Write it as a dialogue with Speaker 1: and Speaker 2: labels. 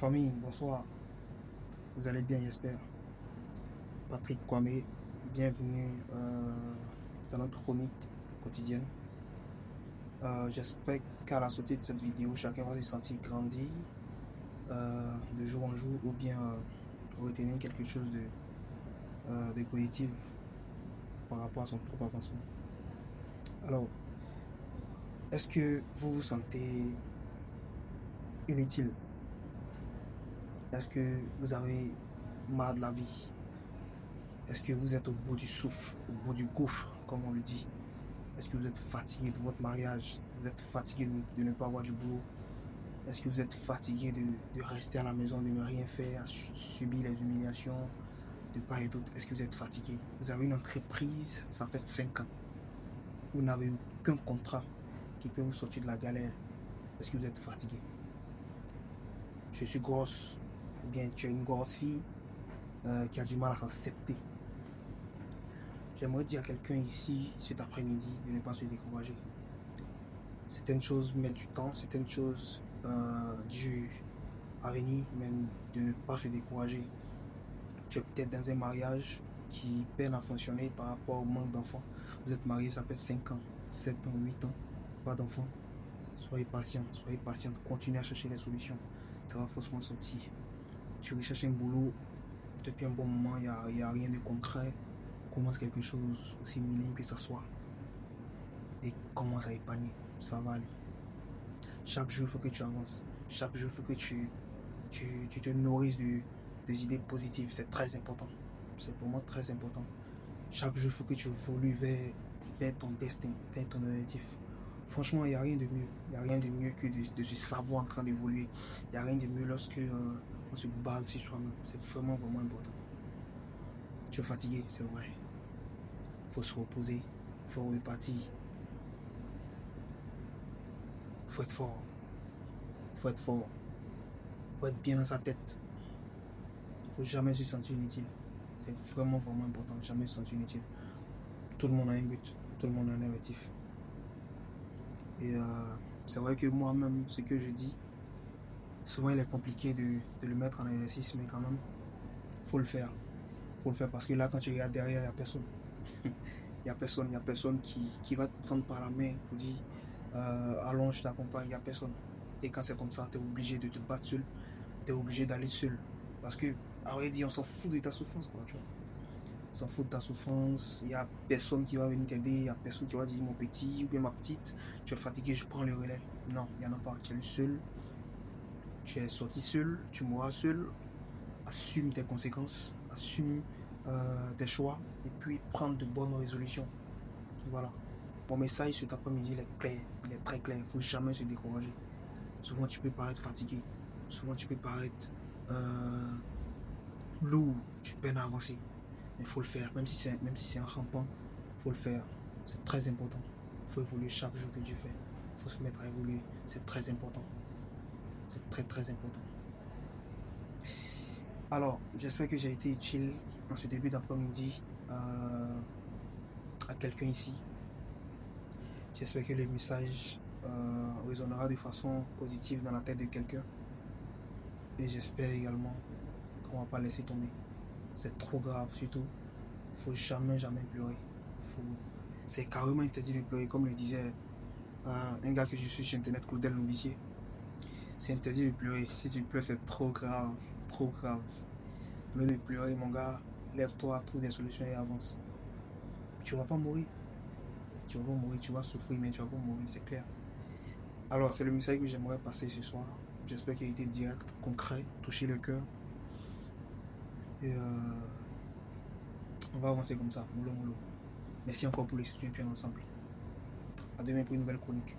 Speaker 1: Famille, bonsoir. Vous allez bien, j'espère. Patrick Kwame, bienvenue dans notre chronique quotidienne. J'espère qu'à la sortie de cette vidéo, chacun va se sentir grandi de jour en jour ou bien retenir quelque chose de positif par rapport à son propre avancement. Alors, est-ce que vous vous sentez inutile? Est-ce que vous avez marre de la vie? Est-ce que vous êtes au bout du souffle, au bout du gouffre, comme on le dit? Est-ce que vous êtes fatigué de votre mariage? Vous êtes fatigué de ne pas avoir du boulot? Est-ce que vous êtes fatigué de rester à la maison, de ne rien faire, à subir les humiliations de part et d'autre? Est-ce que vous êtes fatigué? Vous avez une entreprise, ça fait 5 ans. Vous n'avez aucun contrat qui peut vous sortir de la galère. Est-ce que vous êtes fatigué? Je suis grosse, ou bien tu es une grosse fille qui a du mal à s'accepter. J'aimerais dire à quelqu'un ici, cet après-midi, de ne pas se décourager. Certaines choses mettent du temps, certaines choses durent à venir, mais de ne pas se décourager. Tu es peut-être dans un mariage qui peine à fonctionner par rapport au manque d'enfants. Vous êtes marié, ça fait 5 ans, 7 ans, 8 ans, pas d'enfants. Soyez patient, soyez patiente, continuez à chercher les solutions. Ça va forcément sortir. Tu recherches un boulot depuis un bon moment, il n'y a rien de concret. Commence quelque chose aussi minime que ce soit et commence à épargner. Ça va aller. Chaque jour, il faut que tu avances. Chaque jour, il faut que tu te nourrisses des idées positives. C'est très important. C'est vraiment très important. Chaque jour, il faut que tu évolues vers ton destin, vers ton objectif. Franchement, il n'y a rien de mieux. Il n'y a rien de mieux que de se savoir en train d'évoluer. Il n'y a rien de mieux lorsque on se base sur soi-même. C'est vraiment, vraiment important. Tu es fatigué, c'est vrai. Il faut se reposer. Il faut repartir. Il faut être fort. Il faut être fort. Il faut être bien dans sa tête. Il ne faut jamais se sentir inutile. C'est vraiment, vraiment important. Jamais se sentir inutile. Tout le monde a un but. Tout le monde a un objectif. Et c'est vrai que moi-même, ce que je dis, souvent il est compliqué de le mettre en exercice, mais quand même, il faut le faire. Il faut le faire parce que là, quand tu regardes derrière, il n'y a personne. Il y a personne qui va te prendre par la main pour dire allons, je t'accompagne. Il n'y a personne. Et quand c'est comme ça, tu es obligé de te battre seul. Tu es obligé d'aller seul. Parce que, à vrai dire, on s'en fout de ta souffrance, quoi, tu vois. On s'en fout de ta souffrance. Il n'y a personne qui va venir t'aider. Il n'y a personne qui va dire mon petit ou bien ma petite, tu es fatigué, je prends le relais. Non, il n'y en a pas. Tu es seul. Tu es sorti seul. Tu mourras seul. Assume tes conséquences. Assume tes choix. Et puis, prendre de bonnes résolutions. Voilà. Mon message cet après-midi, il est clair. Il est très clair. Il ne faut jamais se décourager. Souvent, tu peux paraître fatigué. Souvent, tu peux paraître lourd. Tu peines à avancer. Il faut le faire, même si c'est un rampant, il faut le faire. C'est très important. Il faut évoluer chaque jour que tu fais. Il faut se mettre à évoluer. C'est très important. C'est très très important. Alors, j'espère que j'ai été utile en ce début d'après-midi à quelqu'un ici. J'espère que le message résonnera de façon positive dans la tête de quelqu'un. Et j'espère également qu'on ne va pas laisser tomber. C'est trop grave, surtout. Il ne faut jamais, jamais pleurer. Faut... C'est carrément interdit de pleurer, comme le disait un gars que je suis sur internet, Claudel Nourricier. C'est interdit de pleurer. Si tu pleures, c'est trop grave. Trop grave. Au lieu de pleurer, mon gars, lève-toi, trouve des solutions et avance. Tu vas pas mourir. Tu vas pas mourir, tu vas souffrir, mais tu vas pas mourir, c'est clair. Alors, c'est le message que j'aimerais passer ce soir. J'espère qu'il a été direct, concret, toucher le cœur. Et on va avancer comme ça, mollo mollo. Merci encore pour les soutiens bien ensemble. À demain pour une nouvelle chronique.